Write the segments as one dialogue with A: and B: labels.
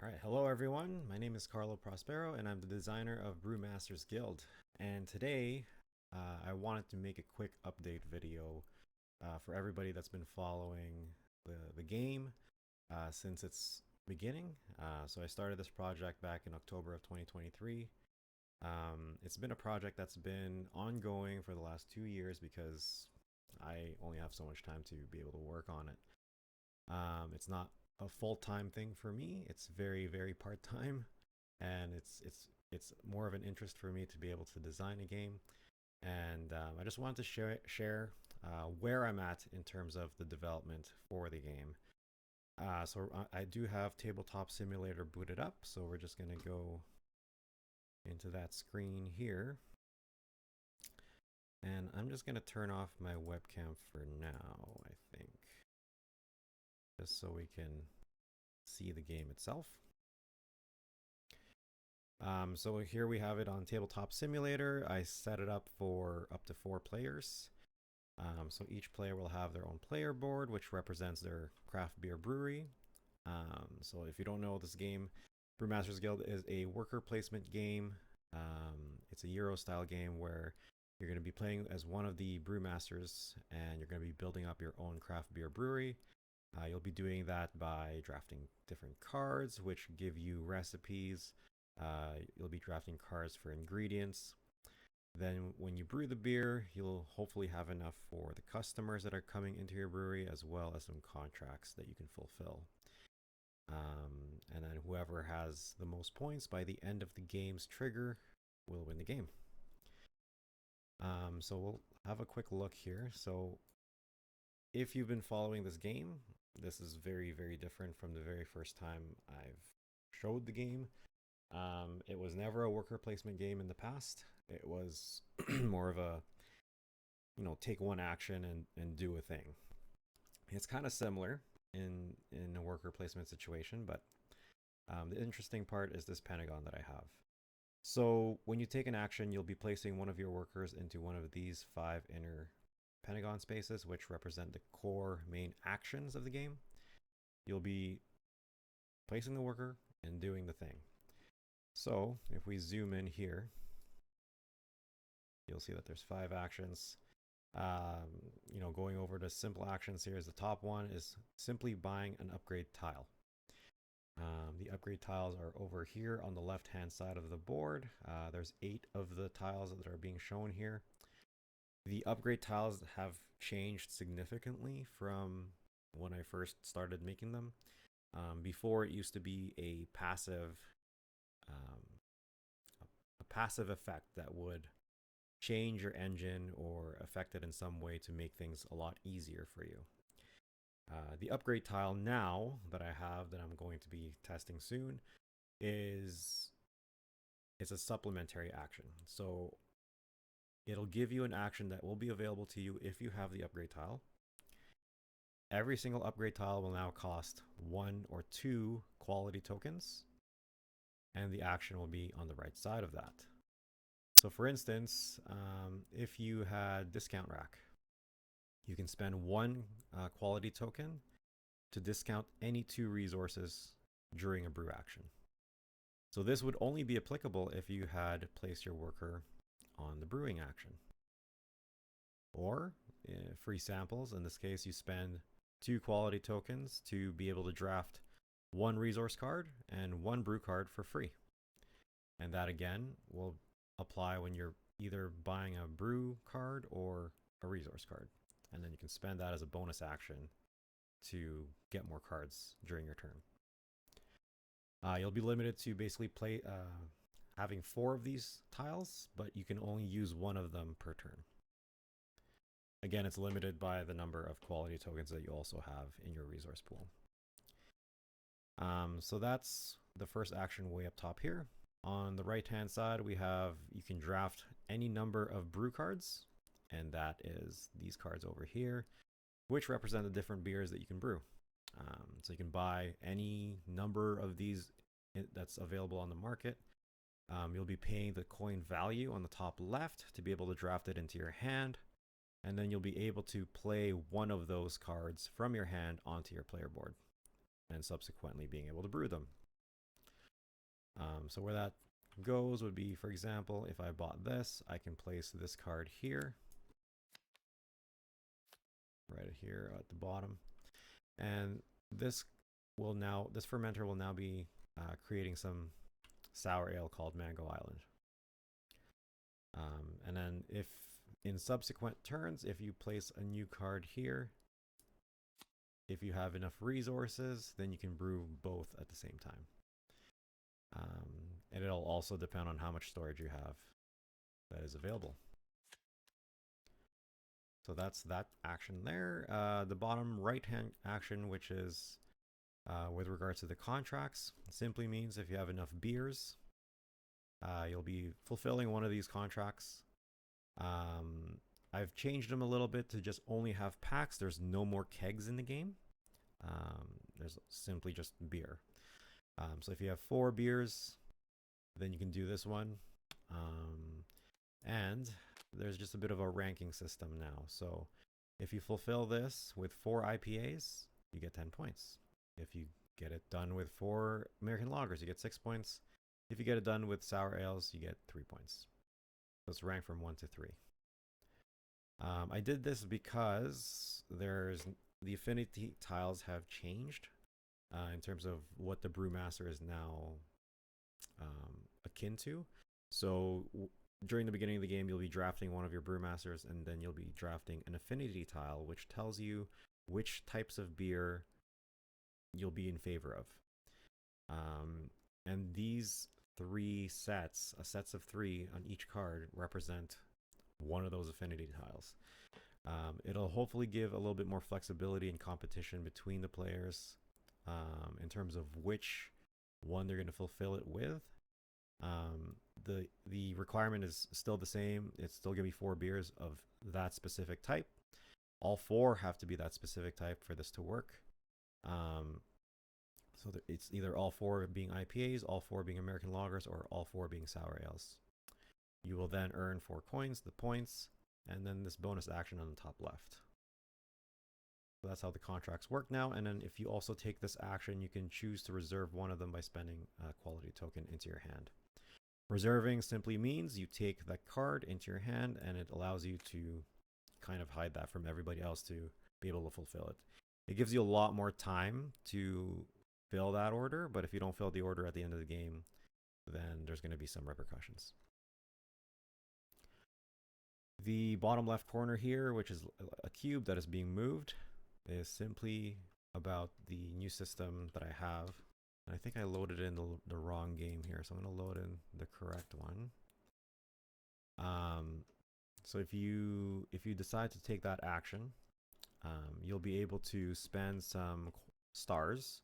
A: All right, hello everyone. My name is Carlo Prospero, and I'm the designer of Brewmasters Guild. And today, I wanted to make a quick update video for everybody that's been following the game since its beginning. So I started this project back in October of 2023. It's been a project that's been ongoing for the last 2 years because I only have so much time to be able to work on it. It's not a full-time thing for me. It's very part-time, and it's more of an interest for me to be able to design a game. And I just wanted to share where I'm at in terms of the development for the game. So I do have Tabletop Simulator booted up, so we're just gonna go into that screen here. And I'm just gonna turn off my webcam for now, I think, just so we can see the game itself. So here we have it on Tabletop Simulator. I set it up for up to 4 players. So each player will have their own player board, which represents their craft beer brewery. So if you don't know this game, Brewmasters Guild is a worker placement game. It's a Euro style game where you're going to be playing as one of the brewmasters, and you're going to be building up your own craft beer brewery. You'll be doing that by drafting different cards, which give you recipes. You'll be drafting cards for ingredients. Then when you brew the beer, you'll hopefully have enough for the customers that are coming into your brewery, as well as some contracts that you can fulfill. And then whoever has the most points by the end of the game's trigger will win the game. So we'll have a quick look here. So if you've been following this game, this is very different from the very first time I've showed the game. It was never a worker placement game in the past. It was more of a, take one action and do a thing. It's kind of similar in a worker placement situation, but the interesting part is this pentagon that I have. So when you take an action, you'll be placing one of your workers into one of these 5 inner pentagon spaces, which represent the core main actions of the game. You'll be placing the worker and doing the thing. So if we zoom in here, you'll see that there's 5 actions. Going over to simple actions here is the top one is simply buying an upgrade tile. The upgrade tiles are over here on the left hand side of the board. There's 8 of the tiles that are being shown here. The upgrade tiles have changed significantly from when I first started making them. Before, it used to be a passive effect that would change your engine or affect it in some way to make things a lot easier for you. The upgrade tile now that I have, that I'm going to be testing soon, it's a supplementary action. So it'll give you an action that will be available to you if you have the upgrade tile. Every single upgrade tile will now cost 1 or 2 quality tokens, and the action will be on the right side of that. So for instance, if you had discount rack, you can spend 1 quality token to discount any 2 resources during a brew action. So this would only be applicable if you had placed your worker on the brewing action. Or free samples, in this case you spend 2 quality tokens to be able to draft 1 resource card and 1 brew card for free. And that again will apply when you're either buying a brew card or a resource card. And then you can spend that as a bonus action to get more cards during your turn. You'll be limited to basically having 4 of these tiles, but you can only use 1 of them per turn. Again, it's limited by the number of quality tokens that you also have in your resource pool. So that's the first action way up top here. On the right hand side, we have, you can draft any number of brew cards, and that is these cards over here, which represent the different beers that you can brew. So you can buy any number of these that's available on the market. You'll be paying the coin value on the top left to be able to draft it into your hand, and then you'll be able to play one of those cards from your hand onto your player board, and subsequently being able to brew them. So where that goes would be, for example, if I bought this, I can place this card here, right here at the bottom, and this fermenter will now be creating some sour ale called Mango Island. And then if in subsequent turns, if you place a new card here, if you have enough resources, then you can brew both at the same time. And it'll also depend on how much storage you have that is available. So that's that action there. The bottom right-hand action, which is with regards to the contracts, simply means if you have enough beers, you'll be fulfilling one of these contracts. I've changed them a little bit to just only have packs. There's no more kegs in the game. There's simply just beer. So if you have 4 beers, then you can do this one. And there's just a bit of a ranking system now. So if you fulfill this with 4 IPAs, you get 10 points. If you get it done with 4 American lagers, you get 6 points. If you get it done with sour ales, you get 3 points. So it's ranked from 1 to 3. I did this because the affinity tiles have changed in terms of what the Brewmaster is now akin to. So during the beginning of the game, you'll be drafting one of your Brewmasters, and then you'll be drafting an affinity tile, which tells you which types of beer you'll be in favor of. And these 3 sets, sets of 3 on each card, represent one of those affinity tiles. It'll hopefully give a little bit more flexibility and competition between the players in terms of which one they're going to fulfill it with. The requirement is still the same. It's still going to be 4 beers of that specific type. All 4 have to be that specific type for this to work. So it's either all 4 being IPAs, all 4 being American lagers, or all 4 being sour ales. You will then earn 4 coins, the points, and then this bonus action on the top left. So that's how the contracts work now. And then if you also take this action, you can choose to reserve one of them by spending a quality token into your hand. Reserving simply means you take that card into your hand, and it allows you to kind of hide that from everybody else to be able to fulfill it. It gives you a lot more time to fill that order, but if you don't fill the order at the end of the game, then there's going to be some repercussions. The bottom left corner here, which is a cube that is being moved, is simply about the new system that I have. And I think I loaded in the wrong game here, so I'm going to load in the correct one. So if you decide to take that action, you'll be able to spend some stars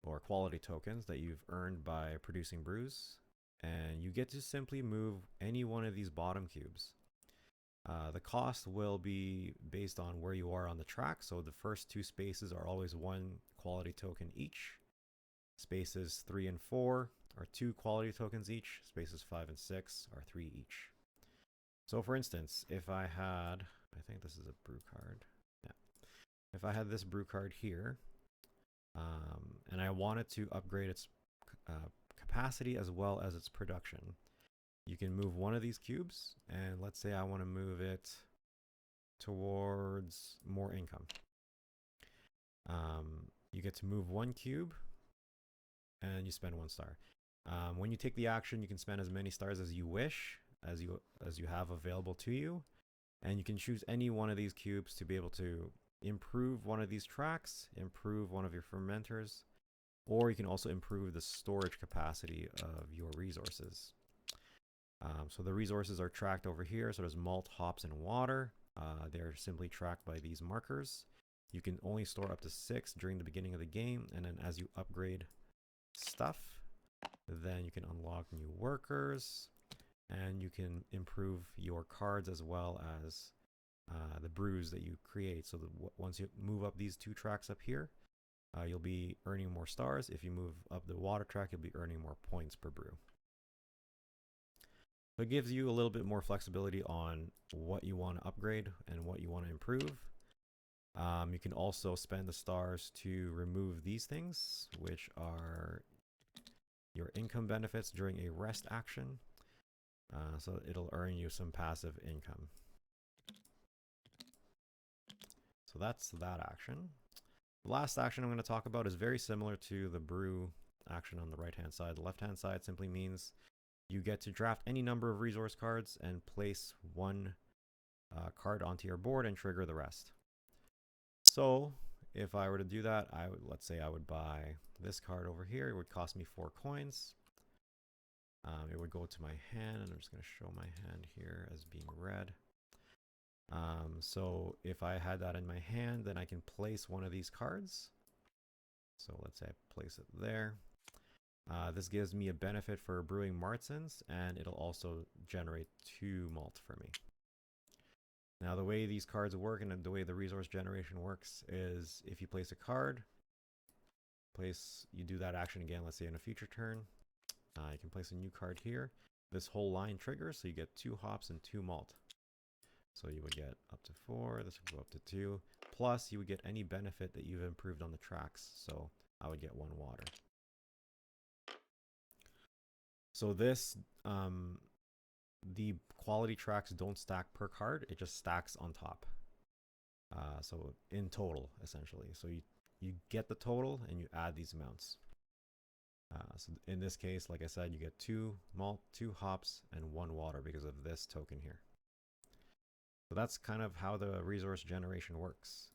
A: or quality tokens that you've earned by producing brews, and you get to simply move any one of these bottom cubes. The cost will be based on where you are on the track, so the first 2 spaces are always 1 quality token each. Spaces 3 and 4 are 2 quality tokens each. Spaces 5 and 6 are 3 each. So for instance, if I had, I think this is a brew card. Yeah. If I had this brew card here, and I wanted to upgrade its capacity as well as its production, you can move one of these cubes, and let's say I want to move it towards more income. You get to move 1 cube, and you spend 1 star. When you take the action, you can spend as many stars as you wish, as you have available to you, and you can choose any one of these cubes to be able to improve one of these tracks, improve one of your fermenters, or you can also improve the storage capacity of your resources. So the resources are tracked over here. So there's malt, hops, and water. They're simply tracked by these markers. You can only store up to 6 during the beginning of the game, and then as you upgrade stuff, then you can unlock new workers, and you can improve your cards as well as the brews that you create. So once you move up these 2 tracks up here, you'll be earning more stars. If you move up the water track, you'll be earning more points per brew. So it gives you a little bit more flexibility on what you want to upgrade and what you want to improve. You can also spend the stars to remove these things, which are your income benefits during a rest action. So it'll earn you some passive income. So that's that action. The last action I'm going to talk about is very similar to the brew action on the right-hand side. The left-hand side simply means you get to draft any number of resource cards and place one card onto your board and trigger the rest. So if I were to do that, let's say I would buy this card over here. It would cost me 4 coins. It would go to my hand, and I'm just going to show my hand here as being red. So if I had that in my hand, then I can place one of these cards. So let's say I place it there. This gives me a benefit for brewing Martzens, and it'll also generate 2 malt for me. Now the way these cards work and the way the resource generation works is if you place a card, you do that action again, let's say in a future turn, you can place a new card here. This whole line triggers, so you get 2 hops and 2 malt. So you would get up to 4, this would go up to 2, plus you would get any benefit that you've improved on the tracks. So I would get 1 water. So this, the quality tracks don't stack per card, it just stacks on top. So in total, essentially. So you get the total and you add these amounts. So in this case, like I said, you get 2 malt, 2 hops, and 1 water because of this token here. So that's kind of how the resource generation works.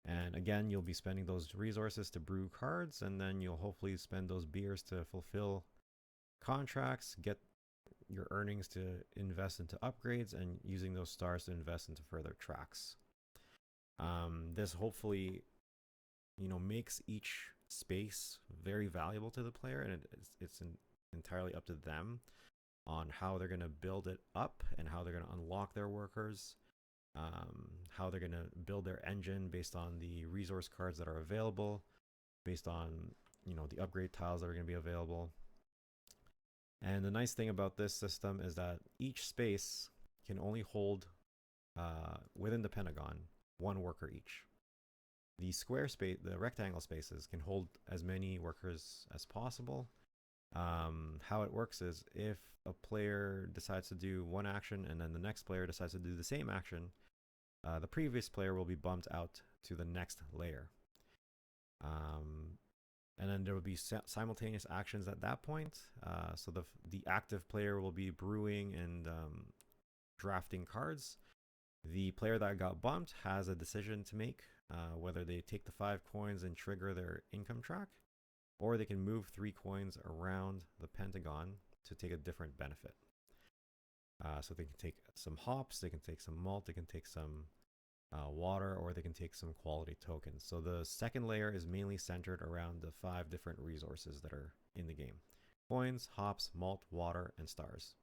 A: And again, you'll be spending those resources to brew cards, and then you'll hopefully spend those beers to fulfill contracts, get your earnings to invest into upgrades, and using those stars to invest into further tracks. This hopefully, makes each space very valuable to the player, and it's entirely up to them on how they're going to build it up and how they're going to unlock their workers, how they're going to build their engine based on the resource cards that are available, based on the upgrade tiles that are going to be available. And the nice thing about this system is that each space can only hold within the pentagon 1 worker each. The square space, the rectangle spaces, can hold as many workers as possible. How it works is if a player decides to do one action and then the next player decides to do the same action, the previous player will be bumped out to the next layer. And then there will be simultaneous actions at that point. So the active player will be brewing and drafting cards. The player that got bumped has a decision to make, whether they take the 5 coins and trigger their income track, or they can move 3 coins around the pentagon to take a different benefit. So they can take some hops, they can take some malt, they can take some water, or they can take some quality tokens. So the second layer is mainly centered around the 5 different resources that are in the game: coins, hops, malt, water, and stars.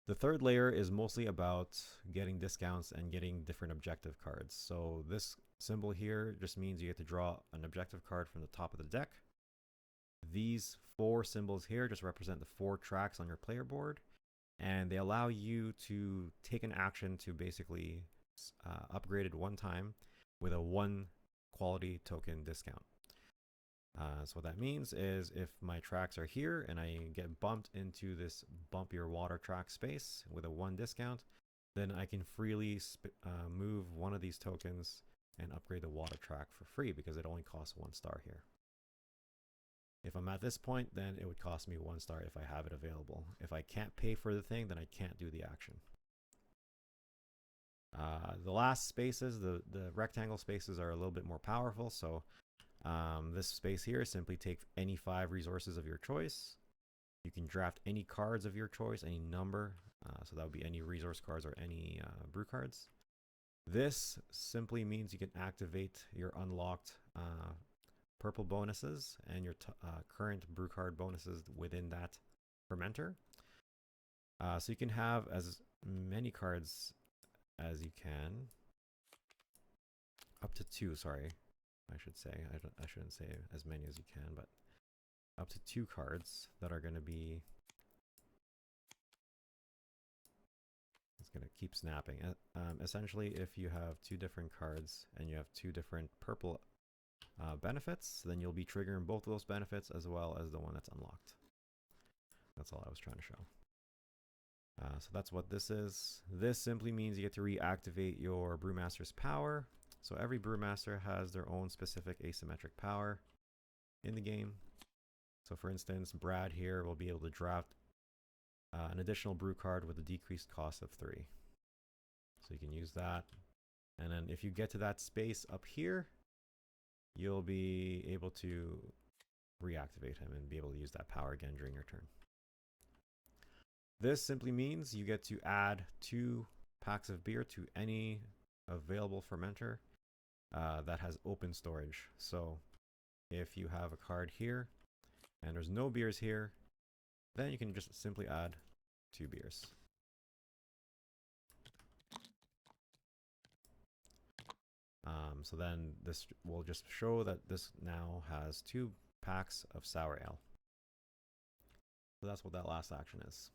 A: The third layer is mostly about getting discounts and getting different objective cards. So this symbol here just means you get to draw an objective card from the top of the deck. These 4 symbols here just represent the 4 tracks on your player board, and they allow you to take an action to basically upgrade it 1 time with a 1 quality token discount. So what that means is if my tracks are here and I get bumped into this bump your water track space with a 1 discount, then I can freely move one of these tokens and upgrade the water track for free because it only costs 1 star here. If I'm at this point, then it would cost me 1 star if I have it available. If I can't pay for the thing, then I can't do the action. The last spaces, the rectangle spaces, are a little bit more powerful. So this space here, simply take any 5 resources of your choice. You can draft any cards of your choice, any number. So that would be any resource cards or any brew cards. This simply means you can activate your unlocked purple bonuses and your current brew card bonuses within that fermenter. So you can have as many cards as you can. Up to 2, sorry. I should say. I shouldn't say as many as you can, but up to 2 cards that are going to be... It's going to keep snapping. Essentially, if you have 2 different cards and you have 2 different purple benefits, then you'll be triggering both of those benefits as well as the one that's unlocked. That's all I was trying to show. So that's what this is. This simply means you get to reactivate your Brewmaster's power. So every Brewmaster has their own specific asymmetric power in the game. So for instance, Brad here will be able to draft an additional brew card with a decreased cost of 3. So you can use that. And then if you get to that space up here, you'll be able to reactivate him and be able to use that power again during your turn. This simply means you get to add 2 packs of beer to any available fermenter that has open storage. So if you have a card here and there's no beers here, then you can just simply add 2 beers. So then this will just show that this now has 2 packs of sour ale. So that's what that last action is.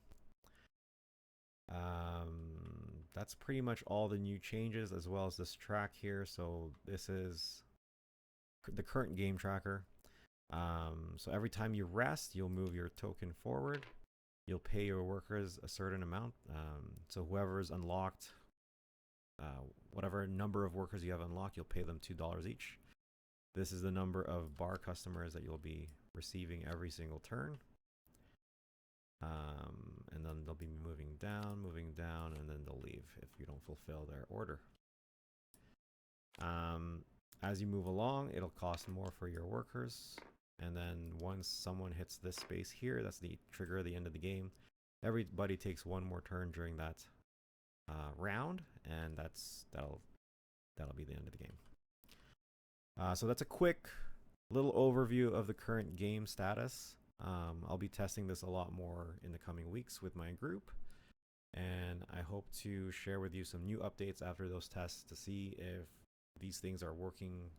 A: That's pretty much all the new changes, as well as this track here. So this is the current game tracker. So every time you rest, you'll move your token forward. You'll pay your workers a certain amount. So whoever's unlocked, whatever number of workers you have unlocked, you'll pay them $2 each. This is the number of bar customers that you'll be receiving every single turn. And then they'll be moving down, and then they'll leave if you don't fulfill their order. As you move along, it'll cost more for your workers. And then once someone hits this space here, that's the trigger at the end of the game. Everybody takes 1 more turn during that round, and that'll be the end of the game. So that's a quick little overview of the current game status. I'll be testing this a lot more in the coming weeks with my group, and I hope to share with you some new updates after those tests to see if these things are working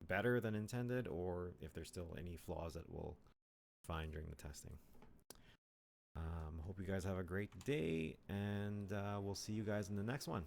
A: better than intended, or if there's still any flaws that we'll find during the testing. Hope you guys have a great day, and we'll see you guys in the next one.